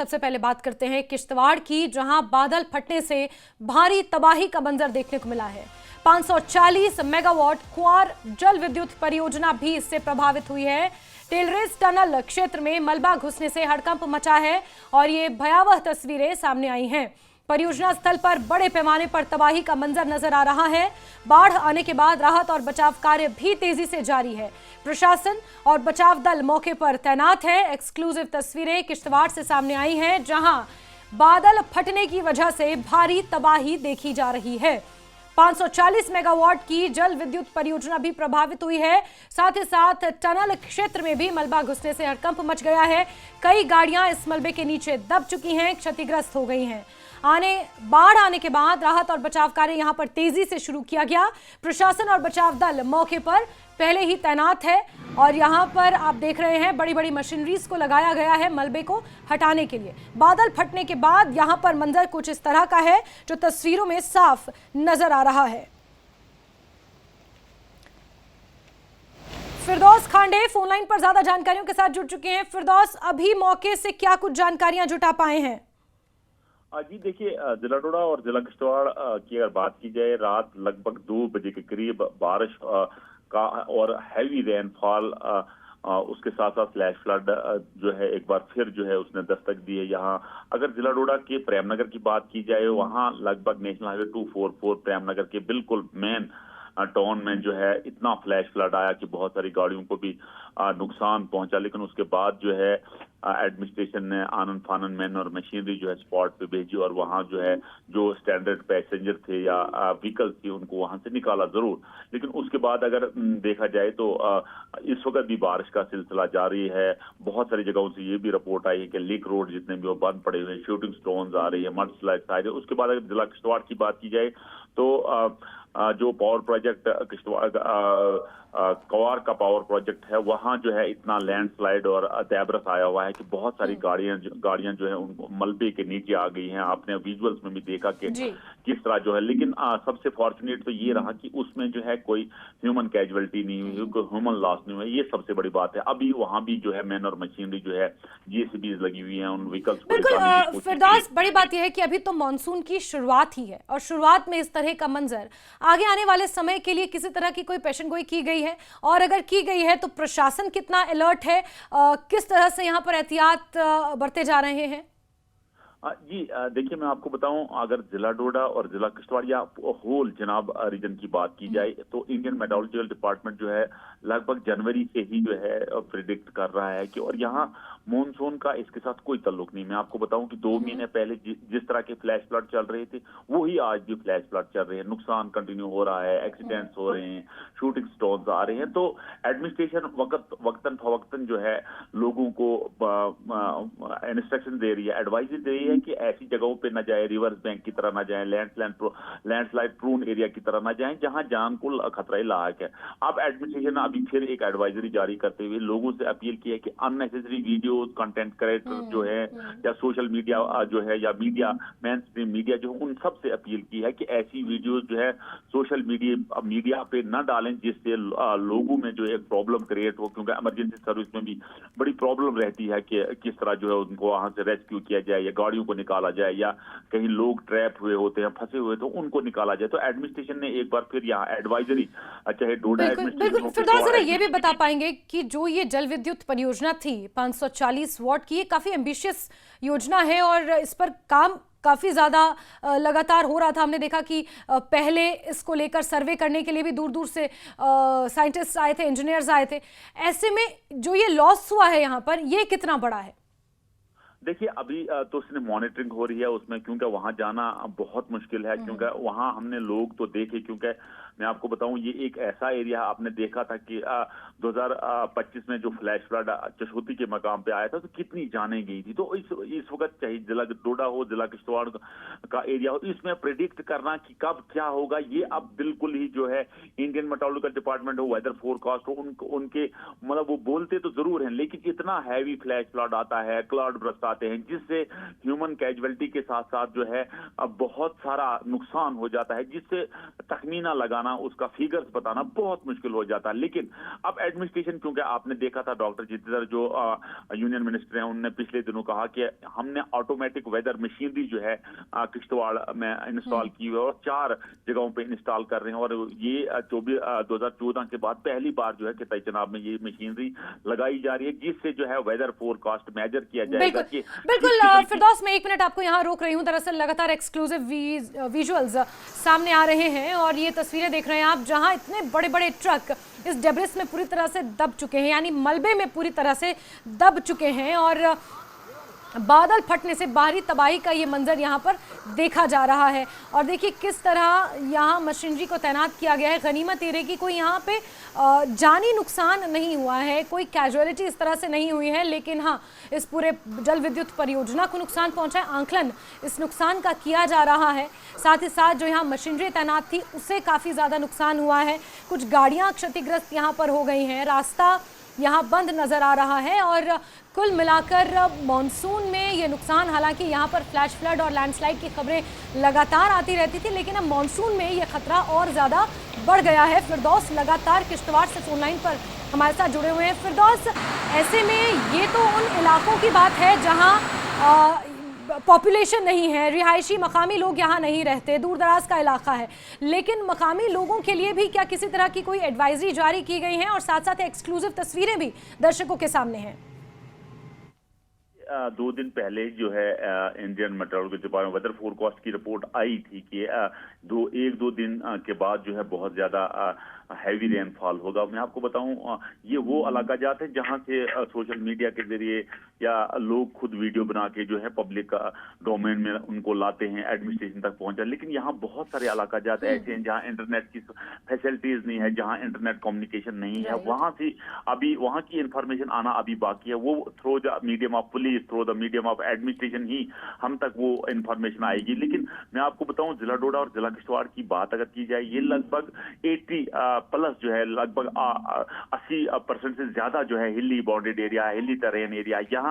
सबसे पहले बात करते हैं किश्तवाड़ की, जहां बादल फटने से भारी तबाही का मंजर देखने को मिला है। 540 मेगावाट क्वार जल विद्युत परियोजना भी इससे प्रभावित हुई है। टेलरेज टनल क्षेत्र में मलबा घुसने से हड़कंप मचा है और ये भयावह तस्वीरें सामने आई हैं। परियोजना स्थल पर बड़े पैमाने पर तबाही का मंजर नजर आ रहा है। बाढ़ आने के बाद राहत और बचाव कार्य भी तेजी से जारी है। प्रशासन और बचाव दल मौके पर तैनात है। एक्सक्लूसिव तस्वीरें किश्तवाड़ से सामने आई हैं, जहां बादल फटने की वजह से भारी तबाही देखी जा रही है। 540 मेगावाट की जल विद्युत परियोजना भी प्रभावित हुई है। साथ ही साथ टनल क्षेत्र में भी मलबा घुसने से हड़कंप मच गया है। कई गाड़ियां इस मलबे के नीचे दब चुकी हैं, क्षतिग्रस्त हो गई हैं। बाढ़ आने के बाद राहत और बचाव कार्य यहां पर तेजी से शुरू किया गया। प्रशासन और बचाव दल मौके पर पहले ही तैनात है और यहां पर आप देख रहे हैं बड़ी बड़ी मशीनरीज को लगाया गया है मलबे को हटाने के लिए। बादल फटने के बाद यहां पर मंजर कुछ इस तरह का है जो तस्वीरों में साफ नजर आ रहा है। फिरदौस खांडे फोन लाइन पर ज्यादा जानकारियों के साथ जुड़ चुके हैं। फिरदौस, अभी मौके से क्या कुछ जानकारियां जुटा पाए हैं? जी देखिए, जिला डोडा और जिला किश्तवाड़ की अगर बात की जाए, रात लगभग 2 बजे के करीब बारिश का और हैवी रेनफॉल उसके साथ साथ फ्लैश फ्लड जो है एक बार फिर जो है उसने दस्तक दी है। यहाँ अगर जिला डोडा के प्रेमनगर की बात की जाए, वहाँ लगभग नेशनल हाईवे 244 प्रेमनगर के बिल्कुल मेन टाउन में जो है इतना फ्लैश फ्लड आया कि बहुत सारी गाड़ियों को भी नुकसान पहुंचा। लेकिन उसके बाद जो है एडमिनिस्ट्रेशन ने आनन फानन मैन और मशीनरी जो है स्पॉट पे भेजी और वहां जो है जो स्टैंडर्ड पैसेंजर थे या व्हीकल्स थी उनको वहां से निकाला जरूर। लेकिन उसके बाद अगर देखा जाए तो इस वक्त भी बारिश का सिलसिला जारी है। बहुत सारी जगहों से ये भी रिपोर्ट आई है कि लिंक रोड जितने भी वो बंद पड़े हुए हैं, शूटिंग स्टोन्स आ रही है, मड स्लाइड्स आ रही है। उसके बाद अगर जिला किश्तवाड़ की बात की जाए तो जो पावर प्रोजेक्ट किश्तवाड़ क्वार का पावर प्रोजेक्ट है, वहां जो है इतना लैंडस्लाइड और दैबरस आया हुआ है कि बहुत सारी गाड़ियां जो है उनको मलबे के नीचे आ गई हैं। आपने विजुअल्स में भी देखा कि किस तरह जो है। लेकिन सबसे फॉर्चुनेट तो ये रहा कि उसमें जो है कोई ह्यूमन कैजुअलिटी नहीं हुई, कोई ह्यूमन लॉस नहीं हुआ। ये सबसे बड़ी बात है। अभी वहां भी जो है मैन और मशीनरी जो है जेसीबीज लगी हुई है उन व्हीकल्स को। बिल्कुल फिरदौस, बड़ी बात यह है कि अभी तो मानसून की शुरुआत ही है और शुरुआत में इस तरह का मंजर आगे आने वाले समय के लिए किसी तरह की कोई पेशन गोई की गई है? और अगर की गई है तो प्रशासन कितना अलर्ट है, किस तरह से यहाँ पर एहतियात बरते जा रहे हैं? जी देखिए, मैं आपको बताऊं, अगर जिला डोडा और जिला किश्तवाड़ या होल जनाब रीजन की बात की जाए तो इंडियन मेट्रोलॉजिकल डिपार्टमेंट जो है लगभग जनवरी से ही जो है प्रिडिक्ट कर रहा है कि और यहाँ मॉनसून का इसके साथ कोई ताल्लुक नहीं। मैं आपको बताऊं कि 2 महीने पहले जिस तरह के फ्लैश फ्लड चल रहे थे वो ही आज भी फ्लैश फ्लड चल रहे हैं। नुकसान कंटिन्यू हो रहा है, एक्सीडेंट्स हो रहे हैं, शूटिंग स्टोन्स आ रहे हैं। तो एडमिनिस्ट्रेशन वक्तन फवक्तन जो है लोगों को इंस्ट्रक्शन दे रही है, एडवाइजरी दे रही है कि ऐसी जगहों पे न जाए, रिवर्स बैंक की तरह न जाए, लैंडस्लाइड प्रून एरिया की तरह न जाए जहां जान को खतरा लायक है। अब एडमिनिस्ट्रेशन ने अभी फिर एक एडवाइजरी जारी करते हुए लोगों से अपील की है कि अननेसेसरी वीडियोस, कंटेंट क्रिएटर जो है या सोशल मीडिया जो है या मीडिया मेन स्ट्रीम मीडिया जो है उन सब से अपील की है कि ऐसी वीडियोस जो है सोशल मीडिया पे न डालें जिससे लोगों में जो एक प्रॉब्लम क्रिएट हो। क्योंकि इमरजेंसी सर्विस में भी बड़ी प्रॉब्लम रहती है कि किस तरह जो है उनको वहां से रेस्क्यू किया जाए या गाड़ियों को निकाला जाए या कहीं लोग ट्रैप हुए होते हैं, फंसे हुए तो उनको निकाला जाए। तो एडमिनिस्ट्रेशन ने एक बार फिर यहाँ एडवाइजरी चाहे डोडा बिल्कुल फिरदौस, जरा ये भी बता पाएंगे कि जो ये जल विद्युत परियोजना थी 540 वाट की, ये काफी एम्बिशियस योजना है और इस पर काम काफी ज्यादा लगातार हो रहा था। हमने देखा कि पहले इसको लेकर सर्वे करने के लिए भी दूर दूर से साइंटिस्ट आए थे, इंजीनियर्स आए थे। ऐसे में जो ये लॉस हुआ है यहाँ पर, ये कितना बड़ा है? देखिए, अभी तो उसने मॉनिटरिंग हो रही है उसमें, क्योंकि वहां जाना बहुत मुश्किल है। क्योंकि वहां हमने लोग तो देखे, क्योंकि मैं आपको बताऊं ये एक ऐसा एरिया आपने देखा था कि 2025 में जो फ्लैश फ्लड चशोती के मकाम पे आया था तो कितनी जाने गई थी। तो इस वक्त चाहे जिला डोडा हो, जिला किश्तवाड़ का एरिया हो, इसमें प्रेडिक्ट करना कि कब क्या होगा ये अब बिल्कुल ही जो है इंडियन मेट्रोलॉजिकल डिपार्टमेंट हो, वेदर फोरकास्ट हो, उनके मतलब वो बोलते तो जरूर हैं, लेकिन इतना हैवी फ्लैश फ्लड आता है, क्लाउड बर्स्ट आते हैं जिससे ह्यूमन कैजुअलिटी के साथ साथ जो है अब बहुत सारा नुकसान हो जाता है, जिससे तखमीना लगाना बताना, उसका फिगर्स बताना बहुत मुश्किल हो जाता है। लेकिन अब एडमिनिस्ट्रेशन, क्योंकि आपने देखा था डॉक्टर जितेंद्र जो यूनियन मिनिस्टर हैं, उन्होंने पिछले दिनों कहा कि हमने ऑटोमेटिक वेदर मशीनरी जो है किश्तवाड़ में इंस्टॉल की हुई है और 4 जगहों पे इंस्टॉल कर रहे हैं। और ये 2014 के बाद पहली बार जो है कि तैनाब में ये मशीनरी लगाई जा रही है, जिससे जो है वेदर फोरकास्ट मेजर किया जाएगा। बिल्कुल फिरदौस, मैं 1 मिनट आपको यहाँ रोक रही हूँ। दरअसल लगातार एक्सक्लूसिव विजुअल्स सामने आ रहे हैं और ये तस्वीरें देख रहे हैं आप, जहाँ इतने बड़े बड़े ट्रक इस डेब्रिस में पूरी तरह से दब चुके हैं, यानी मलबे में पूरी तरह से दब चुके हैं और बादल फटने से बाहरी तबाही का ये मंजर यहाँ पर देखा जा रहा है। और देखिए किस तरह यहाँ मशीनरी को तैनात किया गया है। गनीमत ये रही कि कोई यहाँ पे जानी नुकसान नहीं हुआ है, कोई कैजुअलिटी इस तरह से नहीं हुई है, लेकिन हाँ इस पूरे जल विद्युत परियोजना को नुकसान पहुँचा है। आंकलन इस नुकसान का किया जा रहा है। साथ ही साथ जो यहाँ मशीनरी तैनात थी उससे काफ़ी ज़्यादा नुकसान हुआ है। कुछ गाड़ियाँ क्षतिग्रस्त यहाँ पर हो गई हैं, रास्ता यहाँ बंद नज़र आ रहा है। और कुल मिलाकर मॉनसून में ये नुकसान, हालांकि यहाँ पर फ्लैश फ्लड और लैंडस्लाइड की खबरें लगातार आती रहती थी, लेकिन अब मॉनसून में ये खतरा और ज़्यादा बढ़ गया है। फिरदौस लगातार किश्तवाड़ से फोन लाइन पर हमारे साथ जुड़े हुए हैं। फिरदौस, ऐसे में ये तो उन इलाकों की बात है जहाँ पॉपुलेशन नहीं है, रिहायशी मकामी लोग यहाँ नहीं रहते, दूर दराज का इलाका है, लेकिन मकामी लोगों के लिए भी क्या किसी तरह की कोई एडवाइजरी जारी की गई है? और साथ साथ एक्सक्लूसिव तस्वीरें भी दर्शकों के सामने हैं। 2 दिन पहले जो है Indian meteorological department weather forecast की रिपोर्ट आई थी कि 1-2 दिन के बाद जो है बहुत ज्यादा हैवी रेनफॉल होगा। मैं आपको बताऊं, ये वो इलाका जाते हैं जहां से सोशल मीडिया के जरिए या लोग खुद वीडियो बना के जो है पब्लिक डोमेन में उनको लाते हैं, एडमिनिस्ट्रेशन तक पहुंचा। लेकिन यहाँ बहुत सारे इलाका जाते ऐसे हैं जहाँ इंटरनेट की फैसिलिटीज नहीं है, जहाँ इंटरनेट कम्युनिकेशन नहीं है। वहां से अभी वहां की इंफॉर्मेशन आना अभी बाकी है। वो through the medium of police, through the medium of administration ही हम तक वो इंफॉर्मेशन आएगी। लेकिन मैं आपको बताऊं, जिला डोडा और जिला किश्तवाड़ की बात अगर की जाए, ये लगभग 80 प्लस जो है, लगभग 80% से ज्यादा जो है hilly bordered area, hilly terrain area. यहाँ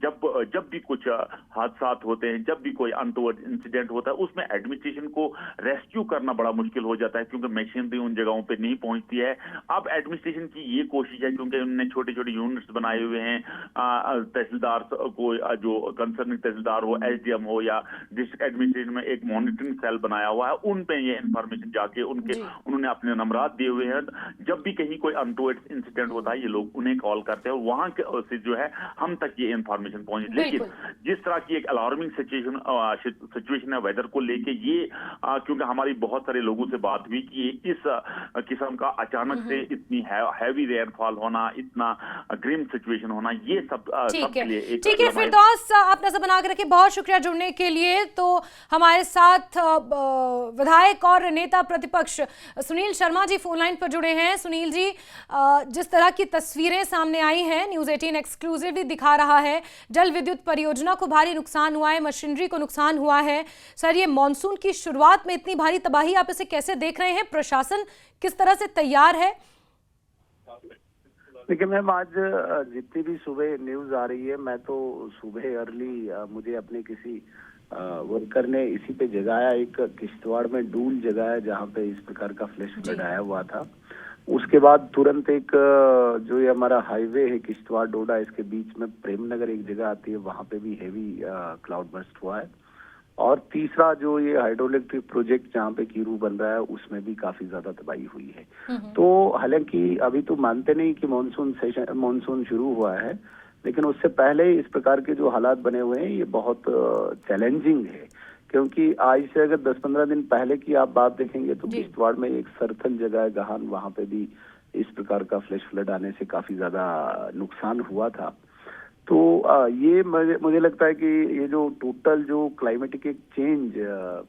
जब भी कुछ हादसा होते हैं, जब भी कोई अनटोवर्ड इंसिडेंट होता है, उसमें एडमिनिस्ट्रेशन को रेस्क्यू करना बड़ा मुश्किल हो जाता है, क्योंकि मशीनरी उन जगहों पे नहीं पहुंचती है। अब एडमिनिस्ट्रेशन की ये कोशिश है, क्योंकि उन्होंने छोटे छोटे यूनिट्स बनाए हुए हैं, तहसीलदार को, जो कंसर्निंग तहसीलदार हो, SDM हो या डिस्ट्रिक्ट एडमिनिस्ट्रेशन में एक मॉनिटरिंग सेल बनाया हुआ है, उन पे ये इंफॉर्मेशन जाके उन्होंने अपने नंबरात दिए हुए हैं। जब भी कहीं कोई अनटोवर्ड इंसिडेंट होता है, ये लोग उन्हें कॉल करते हैं और वहां से जो है हम तक ये इंफॉर्मेशन पहुंचे। लेकिन जिस तरह की एक अलार्मिंग सिचुएशन है वेदर को लेके, ये क्योंकि हमारी बहुत सारे लोगों से बात हुई कि इस किस्म का अचानक से इतनी हैवी रेनफॉल होना, इतना ग्रिम सिचुएशन होना, ये सब सबके लिए ठीक है। फिरदौस, आप नजर बना के रखिए, बहुत शुक्रिया जुड़ने के लिए। तो हमारे साथ विधायक और नेता प्रतिपक्ष सुनील शर्मा जी फोन लाइन पर जुड़े हैं। सुनील जी, जिस तरह की तस्वीरें सामने आई हैं, न्यूज़ 18 एक्सक्लूसिवली दिखा रहा है, जल विद्युत परियोजना को भारी नुकसान हुआ है, मशीनरी को नुकसान हुआ है। सर, ये मॉनसून की शुरुआत में इतनी भारी तबाही आप इसे कैसे देख रहे हैं? प्रशासन किस तरह से तैयार है? देखिए मैम, आज जितनी भी सुबह न्यूज आ रही है, मैं तो सुबह अर्ली मुझे अपने किसी वर्कर ने इसी पे जगाया, एक किश्तवाड़ में डूल जगह है जहाँ पे इस प्रकार का फ्लैश फ्लड आया हुआ था। उसके बाद तुरंत एक जो ये हमारा हाईवे है किश्तवाड़ डोडा, इसके बीच में प्रेमनगर एक जगह आती है, वहाँ पे भी हेवी क्लाउड बर्स्ट हुआ है। और तीसरा जो ये हाइड्रो इलेक्ट्रिक प्रोजेक्ट जहाँ पे कीरू बन रहा है, उसमें भी काफी ज्यादा तबाही हुई है। तो हालांकि अभी तो मानते नहीं कि मॉनसून शुरू हुआ है, लेकिन उससे पहले इस प्रकार के जो हालात बने हुए हैं, ये बहुत चैलेंजिंग है। क्योंकि आज से अगर 10-15 दिन पहले की आप बात देखेंगे तो किश्तवाड़ में एक सरथल जगह है गहान, वहां पे भी इस प्रकार का फ्लैश फ्लड आने से काफी ज्यादा नुकसान हुआ था। तो ये मुझे लगता है कि ये जो टोटल जो क्लाइमेटिक एक चेंज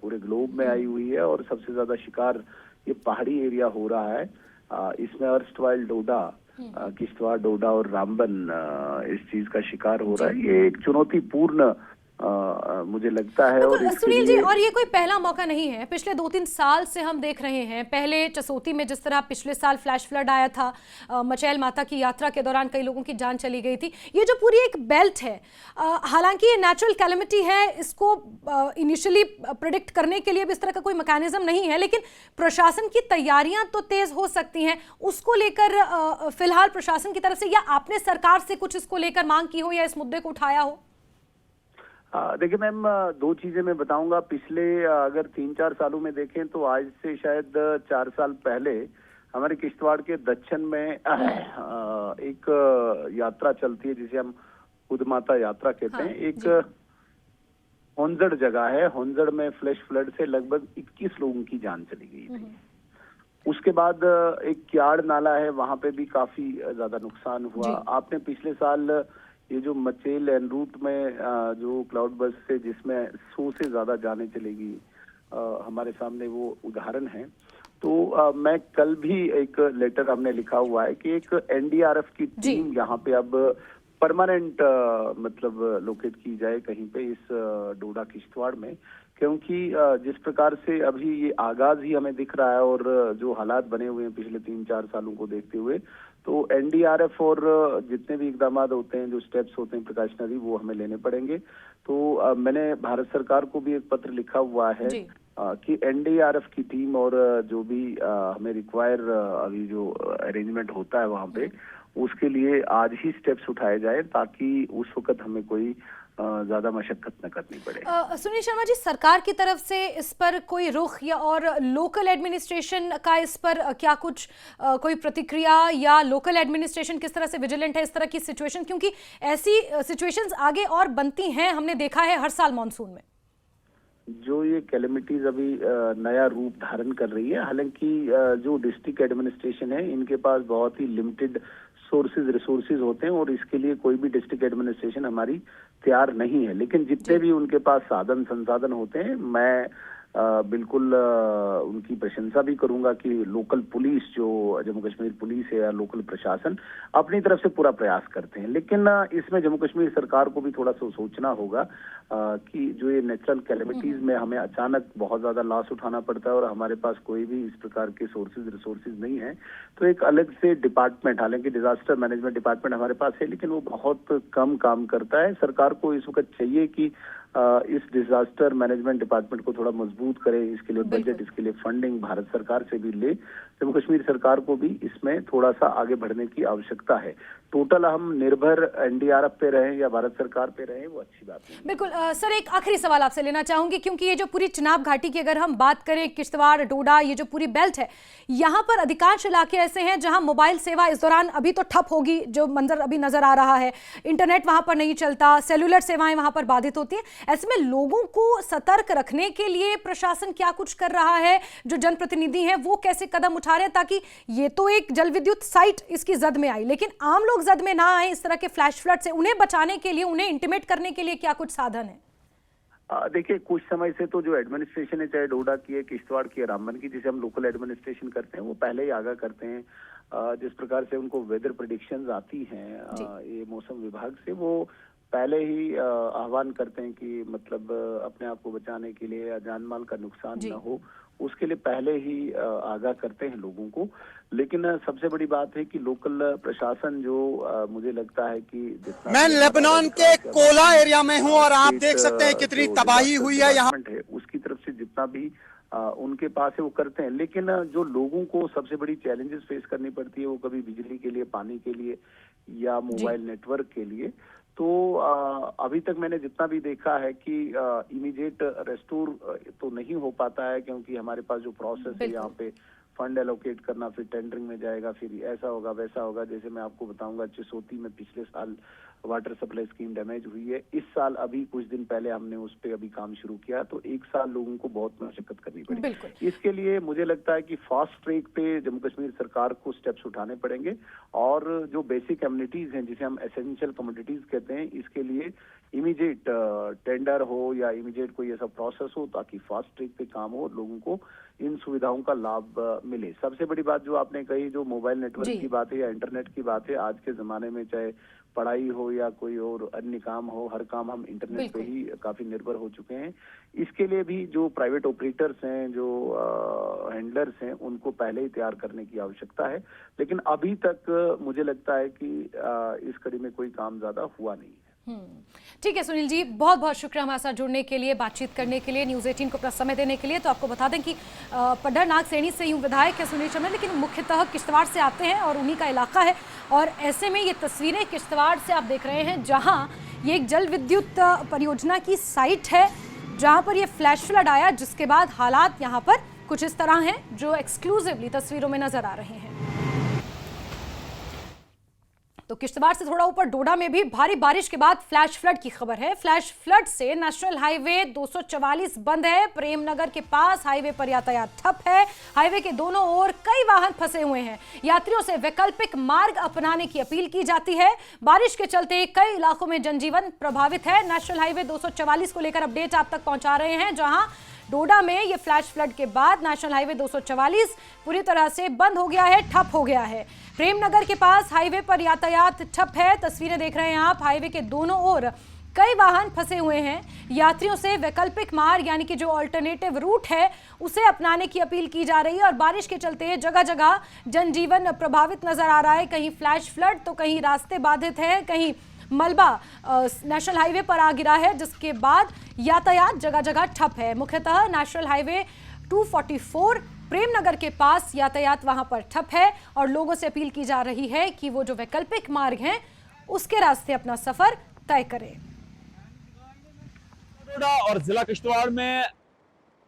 पूरे ग्लोब में आई हुई है, और सबसे ज्यादा शिकार ये पहाड़ी एरिया हो रहा है। इसमें अर्स्टवाइल डोडा, किश्तवाड़ डोडा और रामबन इस चीज का शिकार हो रहा है। ये एक चुनौतीपूर्ण मुझे लगता है। और इसके सुनील जी, लिए और ये कोई पहला मौका नहीं है। पिछले 2-3 साल से हम देख रहे हैं, पहले चसोती में जिस तरह पिछले साल फ्लैश फ्लड आया था, मचैल माता की यात्रा के दौरान कई लोगों की जान चली गई थी। ये जो पूरी एक बेल्ट है, हालांकि ये नेचुरल कैलेमिटी है, इसको इनिशियली प्रिडिक्ट करने के लिए भी इस तरह का कोई मैकेनिज्म नहीं है, लेकिन प्रशासन की तैयारियां तो तेज हो सकती हैं। उसको लेकर फिलहाल प्रशासन की तरफ से या आपने सरकार से कुछ इसको लेकर मांग की हो या इस मुद्दे को उठाया हो? देखिए मैम, दो चीजें मैं बताऊंगा। पिछले अगर 3-4 सालों में देखें तो आज से शायद 4 साल पहले हमारे किश्तवाड़ के दक्षिण में एक यात्रा चलती है जिसे हम खुद माता यात्रा कहते हैं। एक होंजड़ जगह है, होंजड़ में फ्लैश फ्लड से लगभग 21 लोगों की जान चली गई थी। उसके बाद एक क्याड़ नाला है, वहां पे भी काफी ज्यादा नुकसान हुआ। आपने पिछले साल ये जो मचेल एन रूट में जो क्लाउड बस से जिसमें 100 से ज्यादा जाने चलेगी, हमारे सामने वो उदाहरण है। तो मैं कल भी एक लेटर हमने लिखा हुआ है कि एक एनडीआरएफ की टीम यहाँ पे अब परमानेंट मतलब लोकेट की जाए कहीं पे इस डोडा किश्तवाड़ में, क्योंकि जिस प्रकार से अभी ये आगाज ही हमें दिख रहा है और जो हालात बने हुए हैं पिछले 3-4 सालों को देखते हुए, तो एनडीआरएफ और जितने भी इकदाम होते हैं, जो स्टेप्स होते हैं प्रिकॉशनरी, वो हमें लेने पड़ेंगे। तो मैंने भारत सरकार को भी एक पत्र लिखा हुआ है कि एनडीआरएफ की टीम और जो भी हमें रिक्वायर अभी जो अरेंजमेंट होता है वहां पे, उसके लिए आज ही स्टेप्स उठाए जाए ताकि उस वक्त हमें कोई ज्यादा मशक्कत न करनी पड़े। सुनील शर्मा जी, सरकार की तरफ से इस पर कोई रुख या और लोकल एडमिनिस्ट्रेशन का इस पर क्या कुछ कोई प्रतिक्रिया, या लोकल एडमिनिस्ट्रेशन किस तरह से विजिलेंट है इस तरह की सिचुएशन, क्योंकि ऐसी सिचुएशंस आगे और बनती हैं, हमने देखा है हर साल मानसून में। जो ये कैलेमिटीज अभी नया रूप धारण कर रही है, हालांकि जो डिस्ट्रिक्ट एडमिनिस्ट्रेशन है इनके पास बहुत ही लिमिटेड रिसोर्सेज होते हैं और इसके लिए कोई भी डिस्ट्रिक्ट एडमिनिस्ट्रेशन हमारी तैयार नहीं है। लेकिन जितने भी उनके पास साधन संसाधन होते हैं, मैं बिल्कुल उनकी प्रशंसा भी करूंगा कि लोकल पुलिस, जो जम्मू कश्मीर पुलिस है या लोकल प्रशासन, अपनी तरफ से पूरा प्रयास करते हैं। लेकिन इसमें जम्मू कश्मीर सरकार को भी थोड़ा सा सोचना होगा कि जो ये नेचुरल कैलेमिटीज में हमें अचानक बहुत ज्यादा लॉस उठाना पड़ता है और हमारे पास कोई भी इस प्रकार के रिसोर्सेज नहीं है, तो एक अलग से डिपार्टमेंट, हालांकि डिजास्टर मैनेजमेंट डिपार्टमेंट हमारे पास है लेकिन वो बहुत कम काम करता है। सरकार को इस वक्त चाहिए कि इस डिजास्टर मैनेजमेंट डिपार्टमेंट को थोड़ा मजबूत करे, इसके लिए बजट, इसके लिए फंडिंग भारत सरकार से भी ले। जम्मू कश्मीर सरकार को भी इसमें थोड़ा सा आगे बढ़ने की आवश्यकता है। टोटल हम निर्भर एनडीआरएफ पे रहें या भारत सरकार पे रहें, वो अच्छी बात नहीं। बिल्कुल सर, एक आखिरी सवाल आपसे लेना चाहूंगी, क्योंकि ये जो पूरी चिनाब घाटी की अगर हम बात करें, किश्तवाड़, डोडा, ये जो पूरी बेल्ट है, यहाँ पर अधिकांश इलाके ऐसे हैं जहां मोबाइल सेवा इस दौरान अभी तो ठप होगी, जो मंजर अभी नजर आ रहा है। इंटरनेट वहां पर नहीं चलता, सेलुलर सेवाएं वहां पर बाधित होती हैं। ऐसे में लोगों को सतर्क रखने के लिए प्रशासन क्या कुछ कर रहा है, जो जनप्रतिनिधि हैं वो कैसे कदम उठा रहे हैं, ताकि ये तो एक जल विद्युत साइट इसकी जद में आई, लेकिन आम लोग जद में ना आए इस तरह के फ्लैश फ्लड से, उन्हें बचाने के लिए, उन्हें इंटिमेट करने के लिए क्या कुछ साधन है? देखिए, कुछ समय से तो जो एडमिनिस्ट्रेशन है, चाहे डोडा की है, किश्तवाड़ की है, रामबन की, जिसे हम लोकल एडमिनिस्ट्रेशन करते हैं, वो पहले ही आगाह करते हैं। जिस प्रकार से उनको वेदर प्रेडिक्शंस आती हैं ये मौसम विभाग से, वो पहले ही आह्वान करते हैं कि मतलब अपने आप को बचाने के लिए या जान माल का नुकसान न हो, उसके लिए पहले ही आगाह करते हैं लोगों को। लेकिन सबसे बड़ी बात है कि लोकल प्रशासन, जो मुझे लगता है कि मैं लेबनान के कोला एरिया में हूं और आप देख सकते हैं कितनी तबाही हुई है यहाँ, उसकी तरफ से जितना भी उनके पास है वो करते हैं। लेकिन जो लोगों को सबसे बड़ी चैलेंजेस फेस करनी पड़ती है, वो कभी बिजली के लिए, पानी के लिए या मोबाइल नेटवर्क के लिए। तो अभी तक मैंने जितना भी देखा है कि इमीडिएट रेस्टोर तो नहीं हो पाता है, क्योंकि हमारे पास जो प्रोसेस है यहाँ पे फंड एलोकेट करना, फिर टेंडरिंग में जाएगा, फिर ऐसा होगा वैसा होगा। जैसे मैं आपको बताऊंगा, चिसोती में पिछले साल वाटर सप्लाई स्कीम डैमेज हुई है। इस साल अभी कुछ दिन पहले हमने उस पर अभी काम शुरू किया, तो 1 साल लोगों को बहुत मशक्कत करनी पड़ी। इसके लिए मुझे लगता है कि फास्ट ट्रैक पे जम्मू कश्मीर सरकार को स्टेप्स उठाने पड़ेंगे, और जो बेसिक कम्युनिटीज हैं, जिसे हम एसेंशियल कम्युनिटीज कहते हैं, इसके लिए इमीडिएट टेंडर हो या इमीडिएट कोई ऐसा प्रोसेस हो ताकि फास्ट ट्रैक पे काम हो, लोगों को इन सुविधाओं का लाभ मिले। सबसे बड़ी बात जो आपने कही, जो मोबाइल नेटवर्क की बात है या इंटरनेट की बात है, आज के जमाने में चाहे पढ़ाई हो या कोई और अन्य काम हो, हर काम हम इंटरनेट पे बिल्कुल। ही काफी निर्भर हो चुके हैं। इसके लिए भी जो प्राइवेट ऑपरेटर्स हैं, जो हैंडलर्स हैं, उनको पहले ही तैयार करने की आवश्यकता है। लेकिन अभी तक मुझे लगता है कि इस कड़ी में कोई काम ज्यादा हुआ नहीं है। ठीक है सुनील जी, बहुत बहुत शुक्रिया हमारे साथ जुड़ने के लिए, बातचीत करने के लिए, न्यूज़ 18 को अपना समय देने के लिए। तो आपको बता दें कि पड्डर नागसेनी से यूं विधायक है सुनील शर्मा, लेकिन मुख्यतः किश्तवाड़ से आते हैं और उन्हीं का इलाका है। और ऐसे में ये तस्वीरें किश्तवाड़ से आप देख रहे हैं, जहां ये एक जल विद्युत परियोजना की साइट है, जहां पर ये फ्लैश फ्लड आया, जिसके बाद हालात यहाँ पर कुछ इस तरह हैं जो एक्सक्लूसिवली तस्वीरों में नजर आ रहे हैं। तो किश्तवाड़ से थोड़ा ऊपर डोडा में भी भारी बारिश के बाद फ्लैश फ्लड की खबर है। फ्लैश फ्लड से नेशनल हाईवे 244 बंद है। प्रेमनगर के पास हाईवे पर यातायात ठप है। हाईवे के दोनों ओर कई वाहन फंसे हुए हैं। यात्रियों से वैकल्पिक मार्ग अपनाने की अपील की जाती है। बारिश के चलते कई इलाकों में जनजीवन प्रभावित है। नेशनल हाईवे 244 को लेकर अपडेट आप तक पहुंचा रहे हैं, जहां डोडा में ये फ्लैश फ्लड के बाद नेशनल हाईवे 244 पूरी तरह से बंद हो गया है, ठप हो गया है। प्रेमनगर के पास हाईवे पर यातायात ठप है। तस्वीरें देख रहे हैं आप, हाईवे के दोनों ओर कई वाहन फंसे हुए हैं। यात्रियों से वैकल्पिक मार्ग यानी कि जो अल्टरनेटिव रूट है उसे अपनाने की अपील की जा रही है। और बारिश के चलते जगह जगह जनजीवन प्रभावित नजर आ रहा है। कहीं फ्लैश फ्लड तो कहीं रास्ते बाधित हैं, कहीं मलबा नेशनल हाईवे पर आ गिरा है, जिसके बाद यातायात जगह जगह ठप है। मुख्यतः नेशनल हाईवे 244 प्रेमनगर के पास यातायात वहां पर ठप है और लोगों से अपील की जा रही है कि वो जो वैकल्पिक मार्ग हैं उसके रास्ते अपना सफर तय करें। और जिला किश्तवाड़ में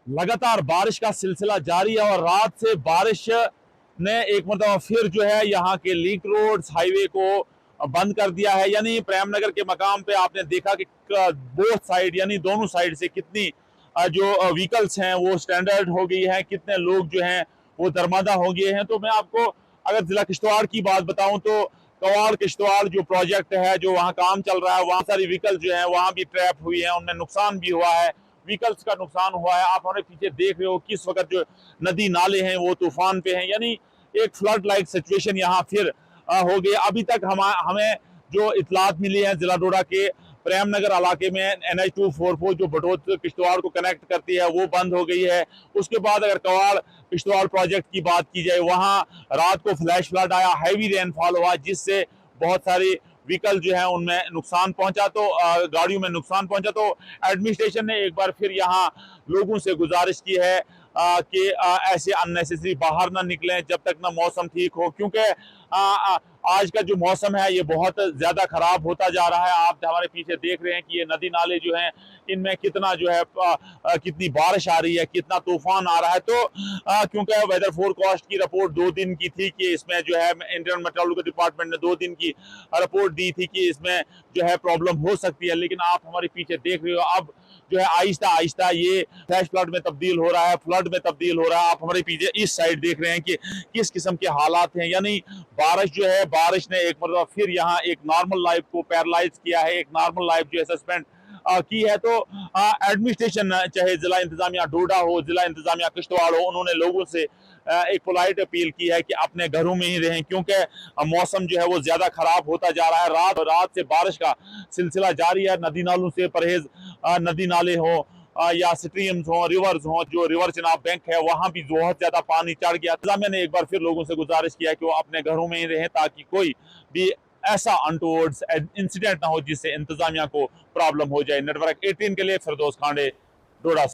लगातार बारिश का सिलसिला जारी है और रात से बारिश ने एक मरतबा फिर जो है यहाँ के लिंक रोड्स हाईवे को बंद कर दिया है। यानी प्रेमनगर के मकाम पे आपने देखा कि बोथ साइड यानी दोनों साइड से कितनी जो व्हीकल्स हैं वो स्टैंडर्ड हो गई है, कितने लोग जो हैं वो दरमादा हो गए हैं। तो मैं आपको अगर जिला किश्तवाड़ की बात बताऊं तो कवाड़ किश्तवाड़ जो प्रोजेक्ट है, जो वहाँ काम चल रहा है, वहाँ सारी व्हीकल्स जो है वहाँ भी ट्रैप हुई है, उनमें नुकसान भी हुआ है, व्हीकल्स का नुकसान हुआ है। आप हमारे पीछे देख रहे हो किस वक्त जो नदी नाले हैं वो तूफान पे हैं, यानी एक फ्लड लाइक सिचुएशन यहाँ फिर हो गई। अभी तक हमें जो इतलात मिली है जिला डोडा के प्रेमनगर इलाके में NH 244 जो बटोत किश्तवाड़ को कनेक्ट करती है वो बंद हो गई है। उसके बाद अगर कवाड़ किश्तवाड़ प्रोजेक्ट की बात की जाए, वहाँ रात को फ्लैश फ्लड आया, हैवी रेनफॉल हुआ, जिससे बहुत सारी व्हीकल जो है उनमें नुकसान पहुंचा, तो गाड़ियों में नुकसान पहुंचा। तो एडमिनिस्ट्रेशन ने एक बार फिर यहाँ लोगों से गुजारिश की है कि ऐसे अननेसेसरी बाहर ना निकलें जब तक ना मौसम ठीक हो, क्योंकि आज का जो मौसम है ये बहुत ज्यादा खराब होता जा रहा है। आप हमारे पीछे देख रहे हैं कि ये नदी नाले जो हैं इनमें कितना जो है कितनी बारिश आ रही है, कितना तूफान आ रहा है। तो क्योंकि वेदर फोरकास्ट की रिपोर्ट 2 दिन की थी कि इसमें जो है इंडियन मेट्रोलॉजिकल डिपार्टमेंट ने 2 दिन की रिपोर्ट दी थी कि इसमें जो है प्रॉब्लम हो सकती है, लेकिन आप हमारे पीछे देख रहे हो अब जो है आहिस्ता आहिस्ता ये फ्लैश फ्लड में तब्दील हो रहा है, फ्लड में तब्दील हो रहा है। आप हमारे पीछे इस साइड देख रहे हैं कि किस किस्म के हालात हैं। यानी बारिश जो है, बारिश ने एक मरतबा फिर यहाँ एक नॉर्मल लाइफ को पैरालाइज किया है, एक नॉर्मल लाइफ जो है सस्पेंड की है। तो एडमिनिस्ट्रेशन चाहे जिला इंतजामिया डोडा हो, जिला इंतजामिया किश्तवाड़ हो, उन्होंने लोगों से एक पोलाइट अपील की है कि अपने घरों में ही रहें, क्योंकि मौसम जो है वो ज्यादा खराब होता जा रहा है। रात से बारिश का सिलसिला जारी है। नदी नालों से परहेज, नदी नाले हो या स्ट्रीम्स हो, रिवर्स हो, जो रिवर चिनाब बैंक है वहां भी बहुत ज्यादा पानी चढ़ गया। इंतजामिया ने एक बार फिर लोगों से गुजारिश किया कि वो अपने घरों में ही रहें ताकि कोई भी ऐसा अनटोवर्ड्स इंसिडेंट ना हो जिससे इंतजामिया को प्रॉब्लम हो जाए। नेटवर्क 18 के लिए फिरदौस खांडे, डोडा।